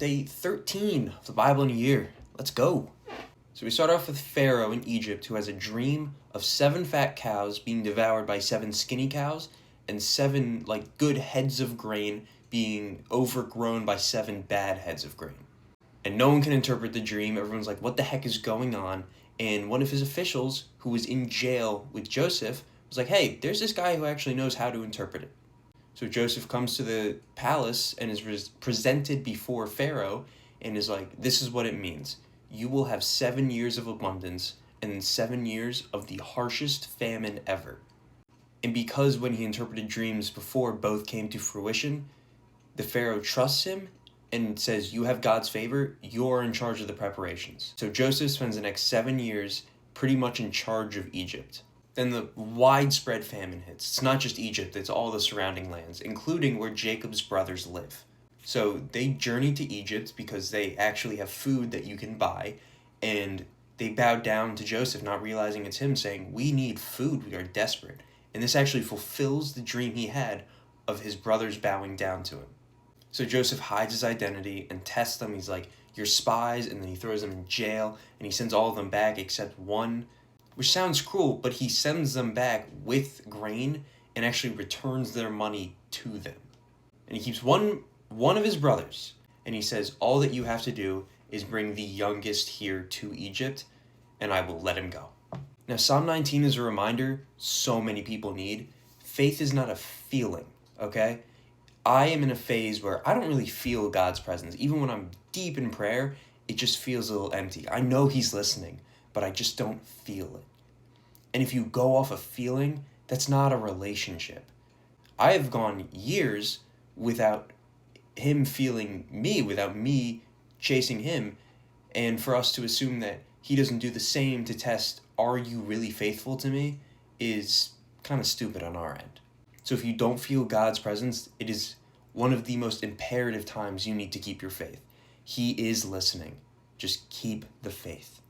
day 13 of the Bible in a year. Let's go. So we start off with Pharaoh in Egypt, who has a dream of 7 fat cows being devoured by 7 skinny cows, and 7 good heads of grain being overgrown by 7 bad heads of grain. And no one can interpret the dream. Everyone's like, what the heck is going on? And one of his officials, who was in jail with Joseph, was like, hey, there's this guy who actually knows how to interpret it. So Joseph comes to the palace and is presented before Pharaoh and is like, this is what it means. You will have 7 years of abundance and then 7 years of the harshest famine ever. And because when he interpreted dreams before both came to fruition, the Pharaoh trusts him and says, you have God's favor, you're in charge of the preparations. So Joseph spends the next 7 years pretty much in charge of Egypt. Then the widespread famine hits. It's not just Egypt, it's all the surrounding lands, including where Jacob's brothers live. So they journey to Egypt because they actually have food that you can buy, and they bow down to Joseph, not realizing it's him, saying, we need food, we are desperate. And this actually fulfills the dream he had of his brothers bowing down to him. So Joseph hides his identity and tests them. He's like, you're spies, and then he throws them in jail, and he sends all of them back except one, which sounds cruel, but he sends them back with grain and actually returns their money to them. And he keeps one of his brothers, and he says, all that you have to do is bring the youngest here to Egypt, and I will let him go. Now, Psalm 19 is a reminder so many people need. Faith is not a feeling, okay? I am in a phase where I don't really feel God's presence. Even when I'm deep in prayer, it just feels a little empty. I know he's listening, but I just don't feel it. And if you go off a feeling, that's not a relationship. I have gone years without him feeling me, without me chasing him, and for us to assume that he doesn't do the same to test, are you really faithful to me, is kind of stupid on our end. So if you don't feel God's presence, it is one of the most imperative times you need to keep your faith. He is listening. Just keep the faith.